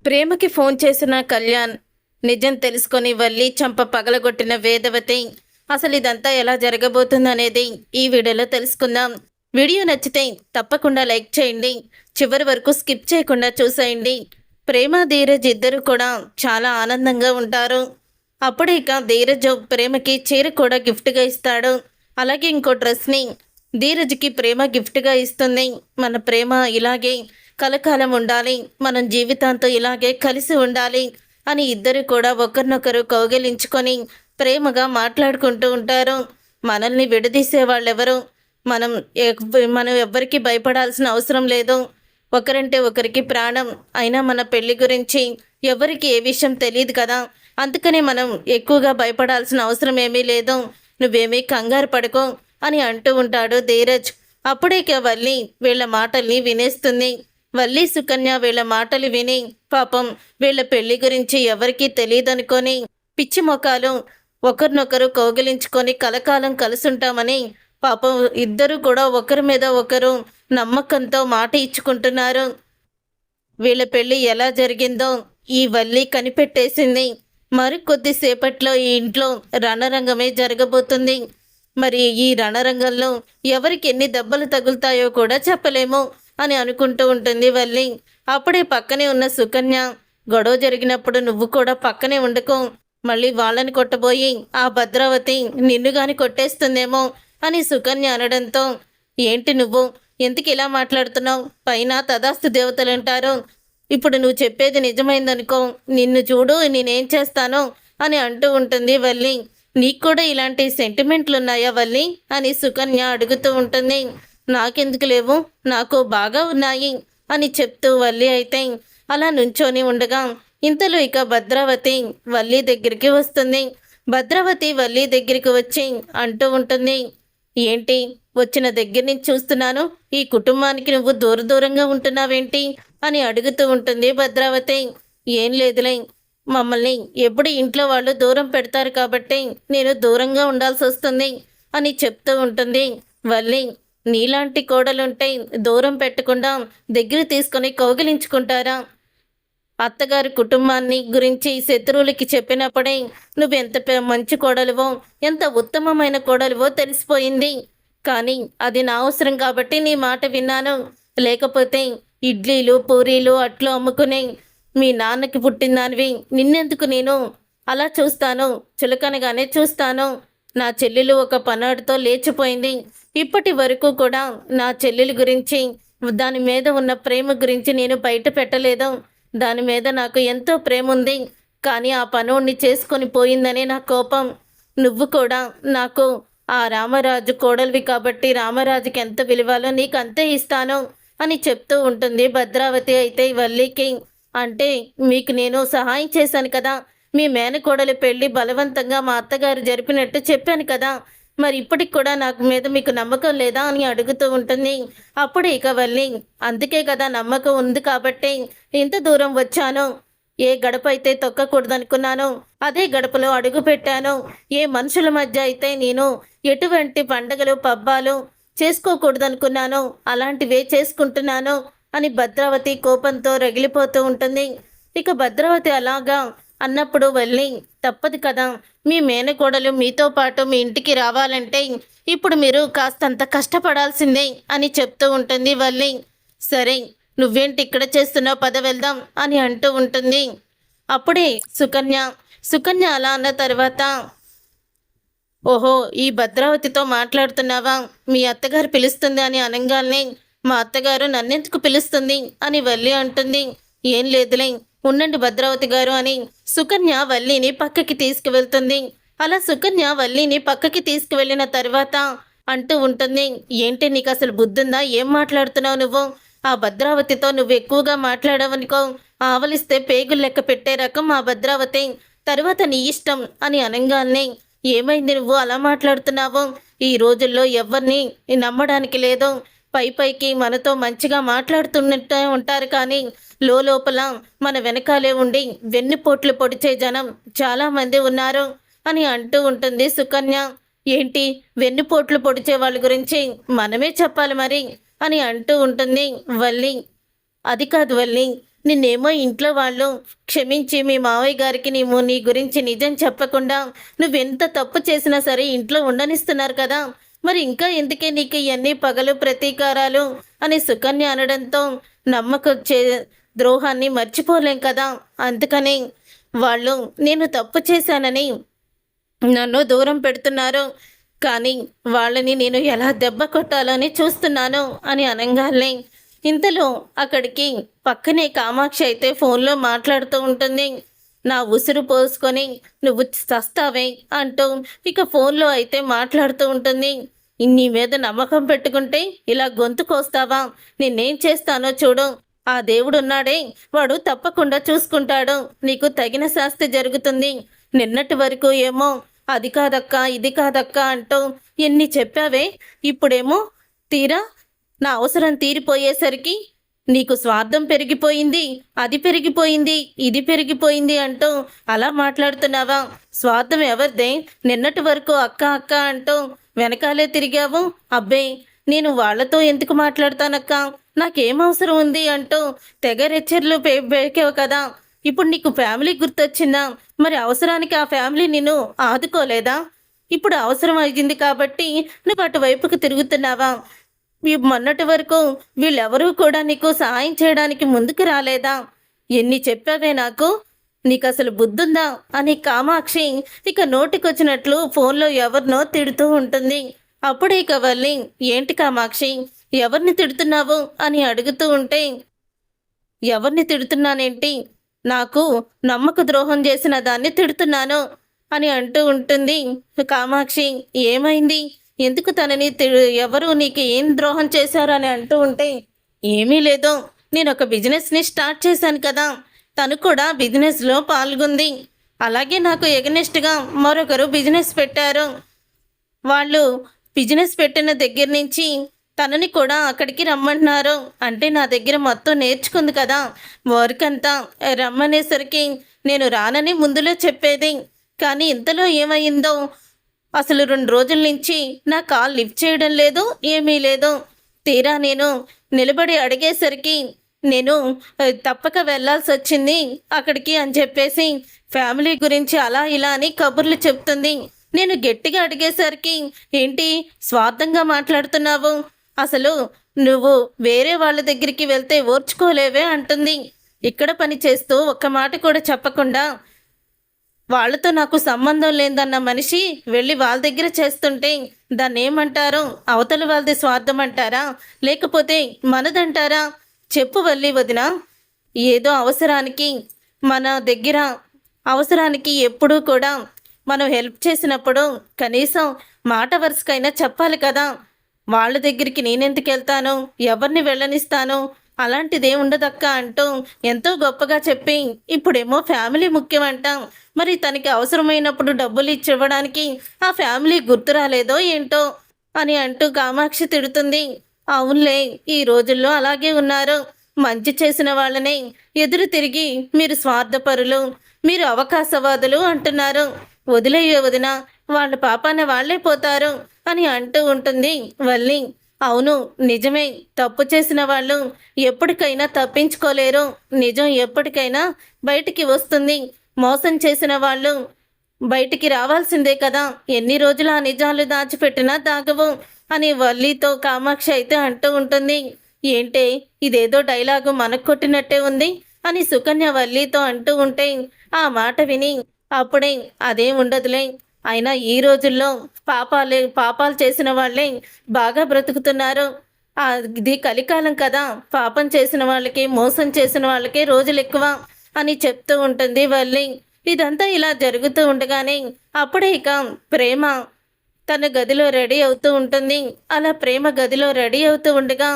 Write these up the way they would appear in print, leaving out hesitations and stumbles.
ప్రేమకి ఫోన్ చేసిన కళ్యాణ్ నిజం తెలుసుకొని వల్లి చంప పగలగొట్టిన వేదవతి. అసలు ఇదంతా ఎలా జరగబోతుందనేది ఈ వీడియోలో తెలుసుకుందాం. వీడియో నచ్చితే తప్పకుండా లైక్ చేయండి. చివరి వరకు స్కిప్ చేయకుండా చూసేయండి. ప్రేమ ధీరజ్ ఇద్దరు కూడా చాలా ఆనందంగా ఉంటారు. అప్పుడే ఇక ధీరజ్ ప్రేమకి చీర కూడా గిఫ్ట్గా ఇస్తాడు. అలాగే ఇంకో డ్రెస్ని ధీరజ్కి ప్రేమ గిఫ్ట్గా ఇస్తుంది. మన ప్రేమ ఇలాగే కలకాలం ఉండాలి, మనం జీవితాంతం ఇలాగే కలిసి ఉండాలి అని ఇద్దరు కూడా ఒకరినొకరు కౌగిలించుకొని ప్రేమగా మాట్లాడుకుంటూ ఉంటారు. మనల్ని విడదీసే వాళ్ళెవరు? మనం ఎవ్వరికి భయపడాల్సిన అవసరం లేదు. ఒకరంటే ఒకరికి ప్రాణం. అయినా మన పెళ్లి గురించి ఎవరికి ఏ విషయం తెలియదు కదా, అందుకనే మనం ఎక్కువగా భయపడాల్సిన అవసరం ఏమీ లేదు. నువ్వేమీ కంగారు పడుకో అని అంటూ ఉంటాడు ధీరజ్. అప్పుడే వల్లి వీళ్ళ మాటల్ని వినేస్తుంది. వల్లి సుకన్య వీళ్ళ మాటలు విని పాపం వీళ్ళ పెళ్లి గురించి ఎవరికీ తెలియదనుకొని పిచ్చి మొఖాలు ఒకరినొకరు కౌగిలించుకొని కలకాలం కలుసుంటామని పాపం ఇద్దరు కూడా ఒకరి మీద ఒకరు నమ్మకంతో మాట ఇచ్చుకుంటున్నారు. వీళ్ళ పెళ్లి ఎలా జరిగిందో ఈ వల్లి కనిపెట్టేసింది. మరికొద్దిసేపట్లో ఈ ఇంట్లో రణరంగమే జరగబోతుంది. మరి ఈ రణరంగంలో ఎవరికి ఎన్ని దెబ్బలు తగులుతాయో కూడా చెప్పలేము అని అనుకుంటూ ఉంటుంది వల్లి. అప్పుడే పక్కనే ఉన్న సుకన్య, గొడవ జరిగినప్పుడు నువ్వు కూడా పక్కనే ఉండకు, మళ్ళీ వాళ్ళని కొట్టబోయి ఆ భద్రావతి నిన్ను గాని కొట్టేస్తుందేమో అని సుకన్య అనడంతో, ఏంటి నువ్వు ఎందుకు ఇలా మాట్లాడుతున్నావు? పైన తదాస్తు దేవతలు అంటారు. ఇప్పుడు నువ్వు చెప్పేది నిజమైందనుకో, నిన్ను చూడు నేనేం చేస్తానో అని అంటూ ఉంటుంది వల్లి. నీకు కూడా ఇలాంటి సెంటిమెంట్లు ఉన్నాయా వల్లి అని సుకన్య అడుగుతూ ఉంటుంది. నాకెందుకు లేవు, నాకు బాగా ఉన్నాయి అని చెప్తూ వల్లి అయితే అలా నుంచొని ఉండగా ఇంతలో ఇక భద్రావతి వల్లి దగ్గరికి వస్తుంది. భద్రావతి వల్లి దగ్గరికి వచ్చి అంటూ ఉంటుంది, ఏంటి వచ్చిన దగ్గర నుంచి చూస్తున్నాను, ఈ కుటుంబానికి నువ్వు దూరంగా ఉంటున్నావేంటి అని అడుగుతూ ఉంటుంది భద్రావతి. ఏం లేదులే, మమ్మల్ని ఎప్పుడు ఇంట్లో వాళ్ళు దూరం పెడతారు కాబట్టి నేను దూరంగా ఉండాల్సి వస్తుంది అని చెప్తూ ఉంటుంది వల్లి. నీలాంటి కోడలుంటే దూరం పెట్టకుండా దగ్గర తీసుకొని కౌగిలించుకుంటారా? అత్తగారి కుటుంబాన్ని గురించి శత్రువులకి చెప్పినప్పుడే నువ్వెంత మంచి కోడలువో, ఎంత ఉత్తమమైన కోడలువో తెలిసిపోయింది. కానీ అది నా అవసరం కాబట్టి నీ మాట విన్నాను. లేకపోతే ఇడ్లీలు పూరీలు అట్లు అమ్ముకునే మీ నాన్నకి పుట్టిందానివి నిన్నెందుకు నేను అలా చూస్తాను? చులకనగానే చూస్తాను. నా చెల్లెలు ఒక పనాడుతో లేచిపోయింది. ఇప్పటి వరకు కూడా నా చెల్లెలి గురించి, దాని మీద ఉన్న ప్రేమ గురించి నేను బయట పెట్టలేదు. దాని మీద నాకు ఎంతో ప్రేమ ఉంది. కానీ ఆ పనోడిని చేసుకొని పోయిందనే నా కోపం. నువ్వు కూడా నాకు ఆ రామరాజు కోడలివి కాబట్టి రామరాజుకి ఎంత విలువాలో నీకు అంతే ఇస్తాను అని చెప్తూ ఉంటుంది భద్రావతి. అయితే వల్లికి, అంటే మీకు నేను సహాయం చేశాను కదా, మీ మేనకోడలి పెళ్ళి బలవంతంగా మా అత్తగారు జరిపినట్టు చెప్పాను కదా, మరి ఇప్పటికి కూడా నాకు మీద మీకు నమ్మకం లేదా అని అడుగుతూ ఉంటుంది. అప్పుడు ఇక వల్లి, అందుకే కదా నమ్మకం ఉంది కాబట్టి ఇంత దూరం వచ్చాను. ఏ గడప అయితే తొక్కకూడదనుకున్నాను అదే గడపలో అడుగు పెట్టాను. ఏ మనుషుల మధ్య అయితే నేను ఎటువంటి పండగలు పబ్బాలు చేసుకోకూడదనుకున్నాను అలాంటివే చేసుకుంటున్నాను అని భద్రావతి కోపంతో రగిలిపోతూ ఉంటుంది. ఇక భద్రావతి అలాగా అన్నప్పుడు వల్లి, తప్పదు కదా, మీ మేనకోడలు మీతో పాటు మీ ఇంటికి రావాలంటే ఇప్పుడు మీరు కాస్తంత కష్టపడాల్సిందే అని చెప్తూ ఉంటుంది వల్లి. సరే నువ్వేంటి ఇక్కడ చేస్తున్నావు, పద వెళ్దాం అని అంటూ ఉంటుంది. అప్పుడే సుకన్య అలా అన్న తర్వాత, ఓహో ఈ భద్రావతితో మాట్లాడుతున్నావా, మీ అత్తగారు పిలుస్తుంది అని అనగానే మా అత్తగారు నన్నెందుకు పిలుస్తుంది అని వల్లి అంటుంది. ఏం లేదులే ఉండండి భద్రావతి గారు అని సుకన్య వల్లిని పక్కకి తీసుకువెళ్తుంది. అలా సుకన్య వల్లిని పక్కకి తీసుకువెళ్ళిన తర్వాత అంటూ ఉంటుంది, ఏంటి నీకు అసలు బుద్ధుందా, ఏం మాట్లాడుతున్నావు నువ్వు? ఆ భద్రావతితో నువ్వు ఎక్కువగా మాట్లాడవనుకో, ఆవలిస్తే పేగులు లెక్క పెట్టే రకం ఆ భద్రావతి, తర్వాత నీ ఇష్టం అని అనగానే, ఏమైంది నువ్వు అలా మాట్లాడుతున్నావు? ఈ రోజుల్లో ఎవరిని నమ్మడానికి లేదు. పైకి మనతో మంచిగా మాట్లాడుతున్నట్టే ఉంటారు కానీ లోపల మన వెనకాలే ఉండి వెన్నుపోట్లు పొడిచే జనం చాలామంది ఉన్నారు అని అంటూ ఉంటుంది సుకన్య. ఏంటి వెన్నుపోట్లు పొడిచే వాళ్ళ గురించి మనమే చెప్పాలి మరి అని అంటూ ఉంటుంది వల్లి. అది కాదు వల్లి, నిన్నేమో ఇంట్లో వాళ్ళు క్షమించి మీ మావయ్య గారికి నీవు నీ గురించి నిజం చెప్పకుండా నువ్వెంత తప్పు చేసినా సరే ఇంట్లో ఉండనిస్తున్నారు కదా, మరి ఇంకా ఎందుకే నీకు ఇవన్నీ పగలు ప్రతీకారాలు అని సుకన్య అనడంతో నమ్మక ద్రోహాన్ని మర్చిపోలేం కదా, అందుకని వాళ్ళు నేను తప్పు చేశానని నన్ను దూరం పెడుతున్నారు, కానీ వాళ్ళని నేను ఎలా దెబ్బ కొట్టాలని చూస్తున్నాను అని అనగానే ఇంతలో అక్కడికి పక్కనే కామాక్షి అయితే ఫోన్లో మాట్లాడుతూ ఉంటుంది. నా ఉసురు పోసుకొని నువ్వు చస్తావే అంటూ ఇక ఫోన్లో అయితే మాట్లాడుతూ ఉంటుంది. నీ మీద నమ్మకం పెట్టుకుంటే ఇలా గొంతు కోస్తావా, నేనేం చేస్తానో చూడు, ఆ దేవుడున్నాడే వాడు తప్పకుండా చూసుకుంటాడు, నీకు తగిన శాస్తి జరుగుతుంది. నిన్నటి వరకు ఏమో అది కాదక్క ఇది కాదక్క అంటూ ఎన్ని చెప్పావే, ఇప్పుడేమో తీరా నా అవసరం తీరిపోయేసరికి నీకు స్వార్థం పెరిగిపోయింది, అది పెరిగిపోయింది, ఇది పెరిగిపోయింది అంటూ అలా మాట్లాడుతున్నావా? స్వార్థం ఎవరిదే? నిన్నటి వరకు అక్క అక్క అంటూ వెనకాలే తిరిగావు. అబ్బే నేను వాళ్లతో ఎందుకు మాట్లాడతానక్క, నాకేం అవసరం ఉంది అంటూ తెగ రెచ్చర్లు పేకావు కదా, ఇప్పుడు నీకు ఫ్యామిలీ గుర్తొచ్చిందా? మరి అవసరానికి ఆ ఫ్యామిలీ నిన్ను ఆదుకోలేదా? ఇప్పుడు అవసరం అయింది కాబట్టి నువ్వు అటువైపుకు తిరుగుతున్నావా? మొన్నటి వరకు వీళ్ళెవరూ కూడా నీకు సహాయం చేయడానికి ముందుకు రాలేదా? ఎన్ని చెప్పావే నాకు, నీకు అసలు బుద్ధుందా అని కామాక్షి ఇక నోటికొచ్చినట్లు ఫోన్లో ఎవరినో తిడుతూ ఉంటుంది. అప్పుడే ఇక వల్లి ఏంటి కామాక్షి ఎవరిని తిడుతున్నావు అని అడుగుతూ ఉంటే, ఎవరిని తిడుతున్నానేంటి, నాకు నమ్మక ద్రోహం చేసిన దాన్ని తిడుతున్నాను అని అంటూ ఉంటుంది. కామాక్షి ఏమైంది, ఎందుకు తనని ఎవరు నీకు ఏం ద్రోహం చేశారు అని అంటూ ఉంటే, ఏమీ లేదు, నేను ఒక బిజినెస్ని స్టార్ట్ చేశాను కదా, తను కూడా బిజినెస్లో పాల్గొంది, అలాగే నాకు ఎగనెస్ట్గా మరొకరు బిజినెస్ పెట్టారు, వాళ్ళు బిజినెస్ పెట్టిన దగ్గర నుంచి తనని కూడా అక్కడికి రమ్మంటున్నారు, అంటే నా దగ్గర మొత్తం నేర్చుకుంది కదా, వర్క్ అంతా రమ్మనేసరికి నేను రానని ముందులో చెప్పేది, కానీ ఇంతలో ఏమైందో అసలు 2 రోజుల నుంచి నా కాల్ లిఫ్ట్ చేయడం లేదు, ఏమీ లేదు, తీరా నేను నిలబడి అడిగేసరికి నేను తప్పక వెళ్ళాల్సి వచ్చింది అక్కడికి అని చెప్పేసి ఫ్యామిలీ గురించి అలా ఇలా అని కబుర్లు చెప్తుంది. నేను గట్టిగా అడిగేసరికి ఏంటి స్వార్థంగా మాట్లాడుతున్నావు, అసలు నువ్వు వేరే వాళ్ళ దగ్గరికి వెళ్తే ఓర్చుకోలేవే అంటుంది. ఇక్కడ పని చేస్తూ ఒక్క మాట కూడా చెప్పకుండా వాళ్ళతో నాకు సంబంధం లేదన్న మనిషి వెళ్ళి వాళ్ళ దగ్గర చేస్తుంటే దాన్ని ఏమంటారు, అవతల వాళ్ళది స్వార్థం అంటారా లేకపోతే మనదంటారా? చెప్పు వల్లి వదిన, ఏదో అవసరానికి మన దగ్గర అవసరానికి ఎప్పుడూ కూడా మనం హెల్ప్ చేసినప్పుడు కనీసం మాట వరుసకైనా చెప్పాలి కదా, వాళ్ళ దగ్గరికి నేనెందుకు వెళ్తాను, ఎవరిని వెళ్ళనిస్తాను, అలాంటిదే ఉండదక్క అంటూ ఎంతో గొప్పగా చెప్పి ఇప్పుడేమో ఫ్యామిలీ ముఖ్యమంట, మరి తనకి అవసరమైనప్పుడు డబ్బులు ఇచ్చివ్వడానికి ఆ ఫ్యామిలీ గుర్తు రాలేదో ఏంటో అని అంటూ కామాక్షి తిడుతుంది. అవునులే, ఈ రోజుల్లో అలాగే ఉన్నారు, మంచి చేసిన వాళ్ళనే ఎదురు తిరిగి మీరు స్వార్థపరులు, మీరు అవకాశవాదులు అంటున్నారు, వదిలేయో వదిన, వాళ్ళ పాపాన వాళ్లే పోతారు అని అంటూ ఉంటుంది వల్లి. అవును నిజమే, తప్పు చేసిన వాళ్ళు ఎప్పటికైనా తప్పించుకోలేరు, నిజం ఎప్పటికైనా బయటికి వస్తుంది, మోసం చేసిన వాళ్ళు బయటికి రావాల్సిందే కదా, ఎన్ని రోజులు ఆ నిజాలు దాచిపెట్టినా దాగవు అని వల్లితో కామాక్షి అయితే అంటూ ఉంటుంది. ఏంటే ఇదేదో డైలాగు మనకు కొట్టినట్టే ఉంది అని సుకన్య వల్లితో అంటూ ఉంటే ఆ మాట విని అప్పుడే అదేం ఉండదులే, అయినా ఈ రోజుల్లో పాపాలు చేసిన వాళ్ళే బాగా బ్రతుకుతున్నారు, ఇది కలికాలం కదా, పాపం చేసిన వాళ్ళకి మోసం చేసిన వాళ్ళకి రోజులు ఎక్కువ అని చెప్తూ ఉంటుంది వల్లి. ఇదంతా ఇలా జరుగుతూ ఉండగానే అప్పుడే ఇక ప్రేమ తన గదిలో రెడీ అవుతూ ఉంటుంది. అలా ప్రేమ గదిలో రెడీ అవుతూ ఉండగా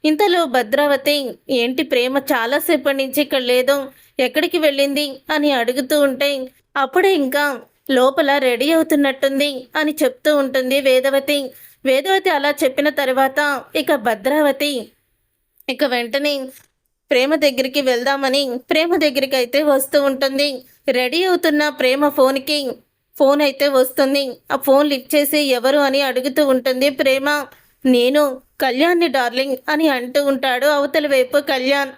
ఇంతలో భద్రావతి ఏంటి ప్రేమ చాలాసేపటి నుంచి ఇక్కడ లేదు, ఎక్కడికి వెళ్ళింది అని అడుగుతూ ఉంటే అప్పుడే ఇంకా లోపల రెడీ అవుతున్నట్టుంది అని చెప్తూ ఉంటుంది వేదవతి. వేదవతి అలా చెప్పిన తర్వాత ఇక భద్రావతి ఇక వెంటనే ప్రేమ దగ్గరికి వెళ్దామని ప్రేమ దగ్గరికి అయితే వస్తూ ఉంటుంది. రెడీ అవుతున్న ప్రేమ ఫోన్ అయితే వస్తుంది. ఆ ఫోన్ లిఫ్ట్ చేసి ఎవరు అని అడుగుతూ ఉంటుంది ప్రేమ. నేను కళ్యాణ్ని డార్లింగ్ అని అంటూ ఉంటాడు అవతల వైపు కళ్యాణ్.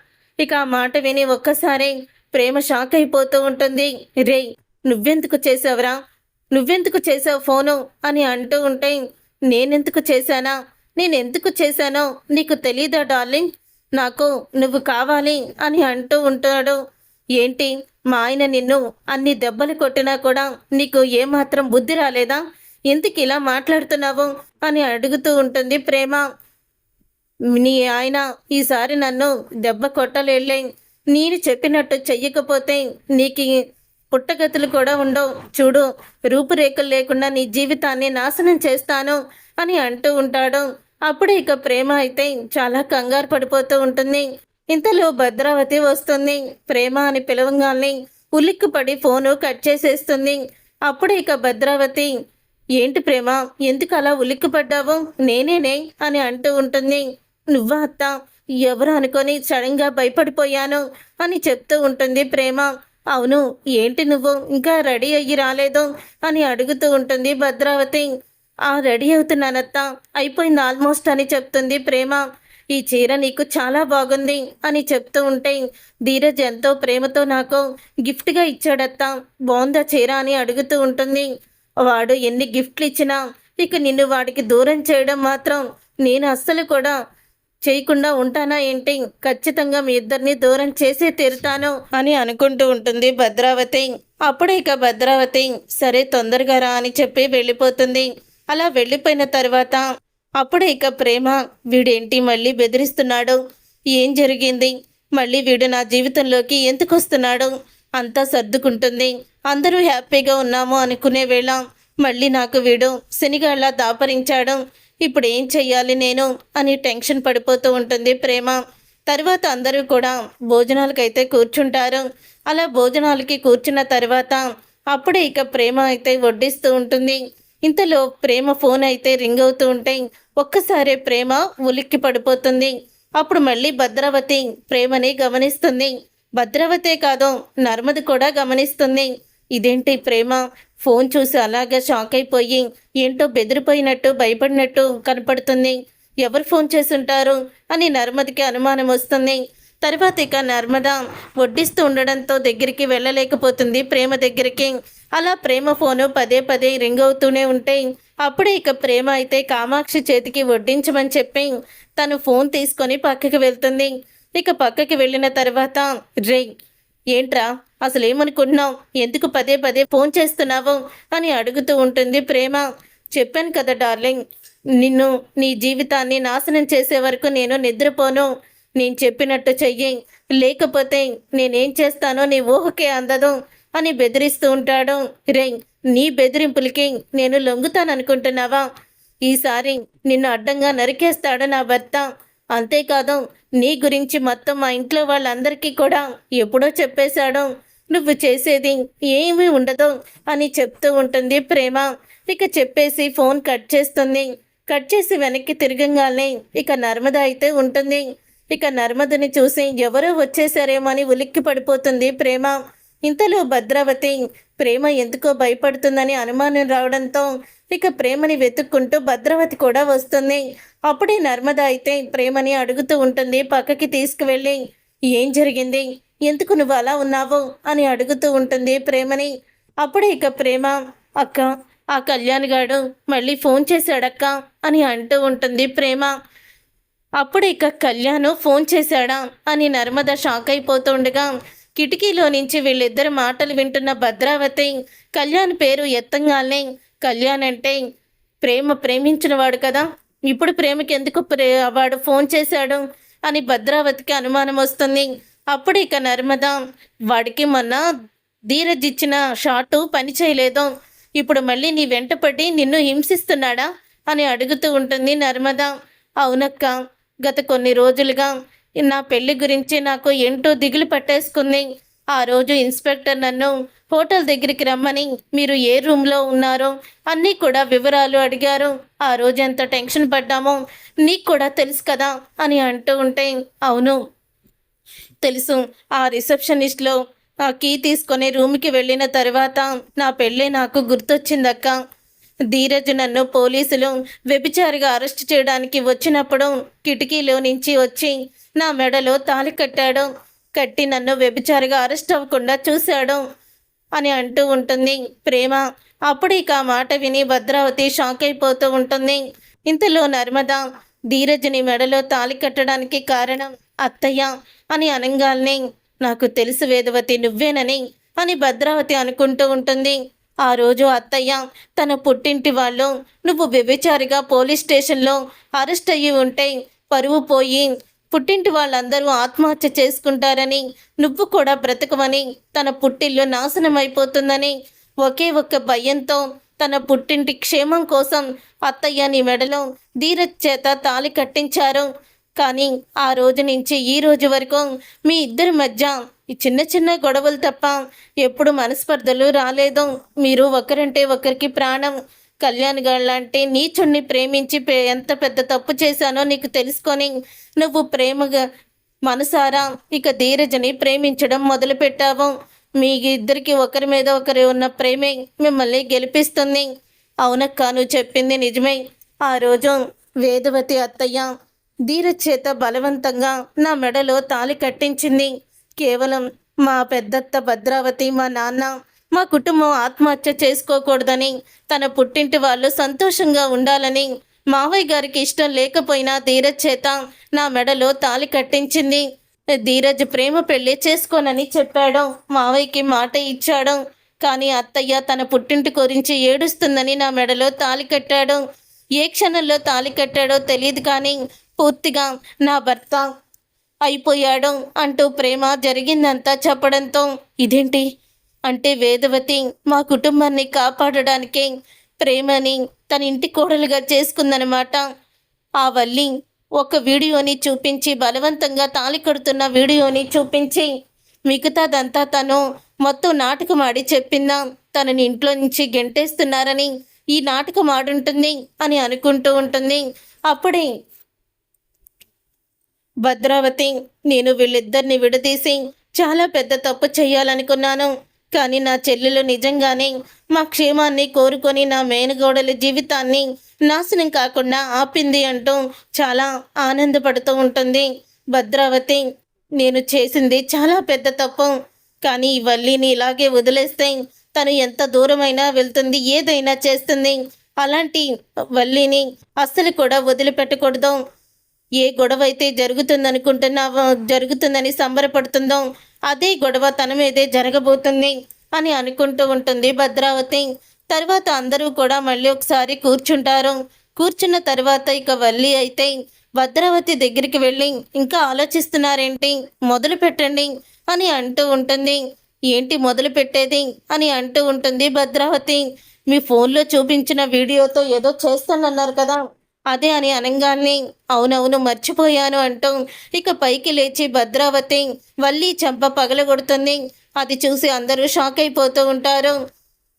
ఇక ఆ మాట విని ఒక్కసారి ప్రేమ షాక్ అయిపోతూ ఉంటుంది. రేయ్, నువ్వెందుకు చేసావురా? నువ్వెందుకు చేసావు ఫోను అని అంటూ ఉంటే, నేనెందుకు చేశానా? నేనెందుకు చేశానో నీకు తెలీదా డార్లింగ్? నాకు నువ్వు కావాలి అని అంటూ ఉంటాడు. ఏంటి, మా ఆయన నిన్ను అన్ని దెబ్బలు కొట్టినా కూడా నీకు ఏమాత్రం బుద్ధి రాలేదా? ఎందుకు ఇలా మాట్లాడుతున్నావు అని అడుగుతూ ఉంటుంది ప్రేమ. నీ ఆయన ఈసారి నన్ను దెబ్బ కొట్టలేలే. నేను చెప్పినట్టు చెయ్యకపోతే నీకు పుట్టగతులు కూడా ఉండవు. చూడు, రూపురేఖలు లేకుండా నీ జీవితాన్ని నాశనం చేస్తాను అని అంటూ ఉంటాడు. అప్పుడు ఇక ప్రేమ అయితే చాలా కంగారు పడిపోతూ ఉంటుంది. ఇంతలో భద్రావతి వస్తుంది. ప్రేమ అని పిలవంగానే ఉలిక్కిపడి ఫోను కట్ చేసేస్తుంది. అప్పుడు ఇక భద్రావతి, ఏంటి ప్రేమ, ఎందుకు అలా ఉలిక్కిపడ్డావు? నేనేనే అని అంటూ ఉంటుంది. నువ్వా అత్త? ఎవరు అనుకొని సడన్గా భయపడిపోయాను అని చెప్తూ ఉంటుంది ప్రేమ. అవును, ఏంటి నువ్వు ఇంకా రెడీ అయ్యి రాలేదు అని అడుగుతూ ఉంటుంది భద్రావతి. రెడీ అవుతున్నానత్త, అయిపోయింది ఆల్మోస్ట్ అని చెప్తుంది ప్రేమ. ఈ చీర నీకు చాలా బాగుంది అని చెప్తూ ఉంటే, ధీరజ్ ఎంతో ప్రేమతో నాకు గిఫ్ట్గా ఇచ్చాడత్త, బాగుందా చీర అని అడుగుతూ ఉంటుంది. వాడు ఎన్ని గిఫ్ట్లు ఇచ్చినా ఇక నిన్ను వాడికి దూరం చేయడం మాత్రం నేను అస్సలు కూడా చేయకుండా ఉంటానా ఏంటి? ఖచ్చితంగా మీ ఇద్దరిని దూరం చేసే తీరుతాను అని అనుకుంటూ ఉంటుంది భద్రావతి. అప్పుడు ఇక భద్రావతి, సరే తొందరగా రా అని చెప్పి వెళ్ళిపోతుంది. అలా వెళ్ళిపోయిన తర్వాత అప్పుడు ఇక ప్రేమ, వీడేంటి మళ్ళీ బెదిరిస్తున్నాడు? ఏం జరిగింది? మళ్ళీ వీడు నా జీవితంలోకి ఎందుకు వస్తున్నాడు? అంతా సర్దుకుంటుంది. అందరూ హ్యాపీగా ఉన్నాము అనుకునే వేళ మళ్ళీ నాకు వీడు శనిగాళ్ళ దాపరించాడు. ఇప్పుడు ఏం చెయ్యాలి నేను అని టెన్షన్ పడిపోతూ ఉంటుంది ప్రేమ. తర్వాత అందరూ కూడా భోజనాలకైతే కూర్చుంటారు. అలా భోజనాలకి కూర్చున్న తర్వాత అప్పుడే ఇక ప్రేమ అయితే వడ్డిస్తూ ఉంటుంది. ఇంతలో ప్రేమ ఫోన్ అయితే రింగ్ అవుతూ ఉంటే ఒక్కసారి ప్రేమ ఉలిక్కి పడిపోతుంది. అప్పుడు మళ్ళీ భద్రావతి ప్రేమని గమనిస్తుంది. భద్రావతే కాదు, నర్మద కూడా గమనిస్తుంది. ఇదేంటి ప్రేమ ఫోన్ చూసి అలాగా షాక్ అయిపోయి ఏంటో బెదిరిపోయినట్టు భయపడినట్టు కనపడుతుంది. ఎవరు ఫోన్ చేసుంటారు అని నర్మదకి అనుమానం వస్తుంది. తర్వాత ఇక నర్మద వడ్డిస్తూ ఉండడంతో దగ్గరికి వెళ్ళలేకపోతుంది ప్రేమ దగ్గరికి. అలా ప్రేమ ఫోను పదే పదే రింగ్ అవుతూనే ఉంటే అప్పుడే ఇక ప్రేమ అయితే కామాక్షి చేతికి వడ్డించమని చెప్పి తను ఫోన్ తీసుకొని పక్కకి వెళ్తుంది. ఇక పక్కకి వెళ్ళిన తర్వాత, రే ఏంట్రా అసలు ఏమనుకుంటున్నావు? ఎందుకు పదే పదే ఫోన్ చేస్తున్నావు అని అడుగుతూ ఉంటుంది ప్రేమ. చెప్పాను కదా డార్లింగ్, నిన్ను నీ జీవితాన్ని నాశనం చేసే వరకు నేను నిద్రపోను. నేను చెప్పినట్టు చెయ్యి, లేకపోతే నేనేం చేస్తానో నీ ఊహకే అందదు అని బెదిరిస్తూ ఉంటాడు. రే, నీ బెదిరింపులకి నేను లొంగుతాననుకుంటున్నావా? ఈసారి నిన్ను అడ్డంగా నరికేస్తాడు నా భర్త. అంతేకాదు, నీ గురించి మొత్తం మా ఇంట్లో వాళ్ళందరికీ కూడా ఎప్పుడో చెప్పేశాడు. నువ్వు చేసేది ఏమీ ఉండదు అని చెప్తూ ఉంటుంది ప్రేమ. ఇక చెప్పేసి ఫోన్ కట్ చేస్తుంది. కట్ చేసి వెనక్కి తిరగంగానే ఇక నర్మద అయితే ఉంటుంది. ఇక నర్మదని చూసి ఎవరో వచ్చేసారేమో అని ఉలిక్కి పడిపోతుంది ప్రేమ. ఇంతలో భద్రావతి ప్రేమ ఎందుకో భయపడుతుందని అనుమానం రావడంతో ఇక ప్రేమని వెతుక్కుంటూ భద్రావతి కూడా వస్తుంది. అప్పుడే నర్మద అయితే ప్రేమని అడుగుతూ ఉంటుంది పక్కకి తీసుకువెళ్ళి, ఏం జరిగింది, ఎందుకు నువ్వు అలా ఉన్నావు అని అడుగుతూ ఉంటుంది ప్రేమని. అప్పుడే ఇక ప్రేమ, అక్క, ఆ కళ్యాణ్ గాడు మళ్ళీ ఫోన్ చేశాడక్క అని అంటూ ఉంటుంది ప్రేమ. అప్పుడు ఇక కళ్యాణ్ ఫోన్ చేశాడా అని నర్మద షాక్ అయిపోతుండగా కిటికీలో నుంచి వీళ్ళిద్దరు మాటలు వింటున్న భద్రావతి కళ్యాణ్ పేరు ఎత్తంగానే, కళ్యాణ్ అంటే ప్రేమ ప్రేమించిన వాడు కదా, ఇప్పుడు ప్రేమకి ఎందుకు వాడు ఫోన్ చేశాడు అని భద్రావతికి అనుమానం వస్తుంది. అప్పుడు ఇక నర్మద, వాడికి మొన్న ధీరజ్ ఇచ్చిన షాటు పని చేయలేదు, ఇప్పుడు మళ్ళీ నీ వెంటపడి నిన్ను హింసిస్తున్నాడా అని అడుగుతూ ఉంటుంది నర్మద. అవునక్క, గత కొన్ని రోజులుగా నా పెళ్లి గురించి నాకు ఏంటో దిగులు పట్టేసుకుంది. ఆ రోజు ఇన్స్పెక్టర్ నన్ను హోటల్ దగ్గరికి రమ్మని మీరు ఏ రూమ్లో ఉన్నారో అన్నీ కూడా వివరాలు అడిగారు. ఆ రోజు ఎంత టెన్షన్ పడ్డామో నీకు కూడా తెలుసు కదా అని అంటూ ఉంటే, అవును తెలుసు, ఆ రిసెప్షనిస్ట్లో ఆ కీ తీసుకొని రూమ్కి వెళ్ళిన తర్వాత నా పెళ్ళే నాకు గుర్తొచ్చిందక్క. ధీరజ్ నన్ను పోలీసులు వ్యభిచారిగా అరెస్ట్ చేయడానికి వచ్చినప్పుడు కిటికీలో నుంచి వచ్చి నా మెడలో తాళి కట్టాడు. కట్టి నన్ను వ్యభిచారిగా అరెస్ట్ అవ్వకుండా చూశాడు అని అంటూ ఉంటుంది ప్రేమ. అప్పుడు ఇక ఆ మాట విని భద్రావతి షాక్ అయిపోతూ ఉంటుంది. ఇంతలో నర్మద ధీరజ్ని మెడలో తాళి కట్టడానికి కారణం అత్తయ్య అని అనగానే నాకు తెలుసు వేదవతి నువ్వేనని అని భద్రావతి అనుకుంటూ ఉంటుంది. ఆ రోజు అత్తయ్య తన పుట్టింటి వాళ్ళు నువ్వు వ్యభిచారిగా పోలీస్ స్టేషన్లో అరెస్ట్ అయ్యి ఉంటే పరువు పోయి పుట్టింటి వాళ్ళందరూ ఆత్మహత్య చేసుకుంటారని నువ్వు కూడా బ్రతకమని తన పుట్టిల్లు నాశనం అయిపోతుందని ఒకే ఒక్క భయంతో తన పుట్టింటి క్షేమం కోసం అత్తయ్య నీ మెడలో ధీరజ్ చేత తాళి కట్టించారు. కానీ ఆ రోజు నుంచి ఈ రోజు వరకు మీ ఇద్దరి మధ్య ఈ చిన్న చిన్న గొడవలు తప్ప ఎప్పుడు మనస్పర్ధలు రాలేదు. మీరు ఒకరంటే ఒకరికి ప్రాణం. కళ్యాణ్ గాళ్ళంటే నీచుణ్ణి ప్రేమించి ఎంత పెద్ద తప్పు చేశానో నీకు తెలుసుకొని నువ్వు ప్రేమగా మనసారా ఇక ధీరజ్ని ప్రేమించడం మొదలుపెట్టావు. మీ ఇద్దరికి ఒకరి మీద ఒకరి ఉన్న ప్రేమే మిమ్మల్ని గెలిపిస్తుంది. అవునక్క నువ్వు చెప్పింది నిజమే. ఆ రోజు వేదవతి అత్తయ్య ధీరజ్ చేత బలవంతంగా నా మెడలో తాళి కట్టించింది. కేవలం మా పెద్దత్త భద్రావతి మా నాన్న మా కుటుంబం ఆత్మహత్య చేసుకోకూడదని తన పుట్టింటి వాళ్ళు సంతోషంగా ఉండాలని మావయ్య గారికి ఇష్టం లేకపోయినా ధీరజ్ చేత నా మెడలో తాళి కట్టించింది. ధీరజ్ ప్రేమ పెళ్లి చేసుకోనని చెప్పాడు. మావయ్యకి మాట ఇచ్చాడు. కానీ అత్తయ్య తన పుట్టింటి గురించి ఏడుస్తుందని నా మెడలో తాళి కట్టాడు. ఏ క్షణంలో తాళి కట్టాడో తెలియదు కానీ పూర్తిగా నా భర్త అయిపోయాడు అంటూ ప్రేమ జరిగిందంతా చెప్పడంతో ఇదేంటి అంటే వేదవతి మా కుటుంబాన్ని కాపాడడానికి ప్రేమని తన ఇంటి కోడలుగా చేసుకుందనమాట. ఆ వల్లి ఒక వీడియోని చూపించి బలవంతంగా తాళి కడుతున్న వీడియోని చూపించి మిగతాదంతా తను మొత్తం నాటకం ఆడి చెప్పిందా తనని ఇంట్లో నుంచి గెంటేస్తున్నారని ఈ నాటకం ఆడుంటుంది అని అనుకుంటూ ఉంటుంది. అప్పుడే భద్రావతి నేను వీళ్ళిద్దరిని విడదీసి చాలా పెద్ద తప్పు చేయాలనుకున్నాను. కానీ నా చెల్లెలు నిజంగానే మా క్షేమాన్ని కోరుకొని నా మేనగోడల జీవితాన్ని నాశనం కాకుండా ఆపింది అంటూ చాలా ఆనందపడుతూ ఉంటుంది. భద్రావతి నేను చేసింది చాలా పెద్ద తప్పు. కానీ ఈ వల్లిని ఇలాగే వదిలేస్తే తను ఎంత దూరమైనా వెళ్తుంది, ఏదైనా చేస్తుంది. అలాంటి వల్లిని అస్సలు కూడా వదిలిపెట్టకూడదు. ఏ గొడవ అయితే జరుగుతుందని సంబరపడుతుందో అదే గొడవ తన మీదే జరగబోతుంది అని అనుకుంటూ ఉంటుంది భద్రావతి. తర్వాత అందరూ కూడా మళ్ళీ ఒకసారి కూర్చుంటారు. కూర్చున్న తర్వాత ఇక వల్లి అయితే భద్రావతి దగ్గరికి వెళ్ళి ఇంకా ఆలోచిస్తున్నారేంటి, మొదలు పెట్టండి అని అంటూ ఉంటుంది. ఏంటి మొదలు పెట్టేది అని అంటూ ఉంటుంది భద్రావతి. మీ ఫోన్లో చూపించిన వీడియోతో ఏదో చేస్తానన్నారు కదా అదే అని అనగానే అవునవును మర్చిపోయాను అంటూ ఇక పైకి లేచి భద్రావతి వల్లి చెంప పగలగొడుతుంది. అది చూసి అందరూ షాక్ అయిపోతూ ఉంటారు.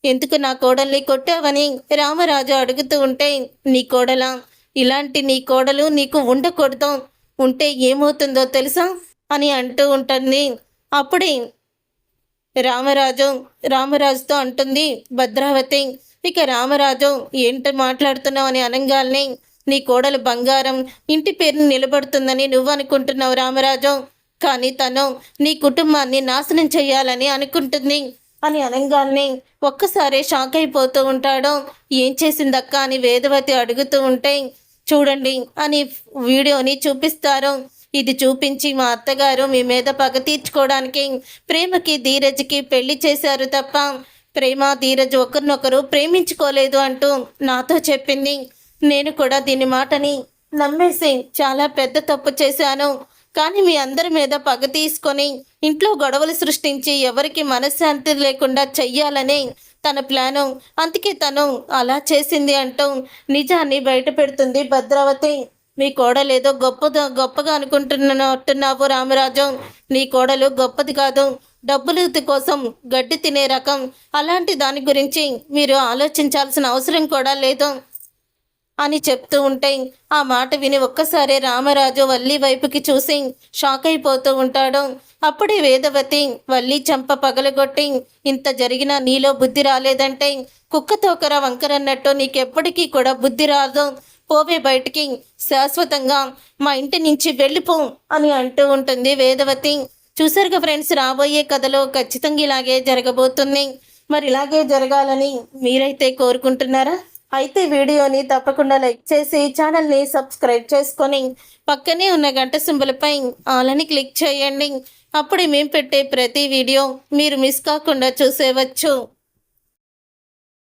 ఎందుకు నా కోడల్ని కొట్టావని రామరాజు అడుగుతూ ఉంటే నీ కోడలా, ఇలాంటి నీ కోడలు నీకు ఉండకూడదు, ఉంటే ఏమవుతుందో తెలుసా అని అంటూ ఉంటుంది. అప్పుడే రామరాజుతో అంటుంది భద్రావతి. ఇక రామరాజు ఏంటి మాట్లాడుతున్నావు అని అనగానే నీ కోడలు బంగారం, ఇంటి పేరుని నిలబడుతుందని నువ్వు అనుకుంటున్నావు రామరాజు, కానీ తను నీ కుటుంబాన్ని నాశనం చేయాలని అనుకుంటుంది అని అనగానే ఒక్కసారి షాక్ అయిపోతూ ఉంటాడు. ఏం చేసిందక్క అని వేదవతి అడుగుతూ ఉంటే చూడండి అని వీడియోని చూపిస్తారు. ఇది చూపించి మా అత్తగారు మీ మీద పగ తీర్చుకోవడానికి ప్రేమకి ధీరజ్కి పెళ్లి చేశారు తప్ప ప్రేమ ధీరజ్ ఒకరినొకరు ప్రేమించుకోలేదు అంటూ నాతో చెప్పింది. నేను కూడా దీని మాటని నమ్మేసి చాలా పెద్ద తప్పు చేశాను. కానీ మీ అందరి మీద పగ తీసుకొని ఇంట్లో గొడవలు సృష్టించి ఎవరికి మనశ్శాంతి లేకుండా చెయ్యాలని తన ప్లాను, అందుకే తను అలా చేసింది అంటూ నిజాన్ని బయట పెడుతుంది భద్రావతి. మీ కోడలేదో గొప్పగా అనుకుంటున్నట్టున్నావు రామరాజు, నీ కోడలు గొప్పది కాదు, డబ్బులు కోసం గడ్డి తినే రకం. అలాంటి దాని గురించి మీరు ఆలోచించాల్సిన అవసరం కూడా లేదు అని చెప్తూ ఉంటే ఆ మాట విని ఒక్కసారి రామరాజు వల్లి వైపుకి చూసి షాక్ అయిపోతూ ఉంటాడు. అప్పుడే వేదవతి వల్లి చెంప పగలగొట్టి ఇంత జరిగినా నీలో బుద్ధి రాలేదంటే కుక్కతోకర వంకరన్నట్టు నీకెప్పటికీ కూడా బుద్ధి రాదు, పోవే బయటికి, శాశ్వతంగా మా ఇంటి నుంచి వెళ్ళిపో అని అంటూ ఉంటుంది వేదవతి. చూసారుగా ఫ్రెండ్స్, రాబోయే కథలో ఖచ్చితంగా ఇలాగే జరగబోతుంది. మరి ఇలాగే జరగాలని మీరైతే కోరుకుంటున్నారా? అయితే వీడియోని తప్పకుండా లైక్ చేసి ఛానల్ని సబ్స్క్రైబ్ చేసుకొని పక్కనే ఉన్న గంట సింబల్పై ఆల్ అని క్లిక్ చేయండి. అప్పుడే మేము పెట్టే ప్రతి వీడియో మీరు మిస్ కాకుండా చూసేవచ్చు.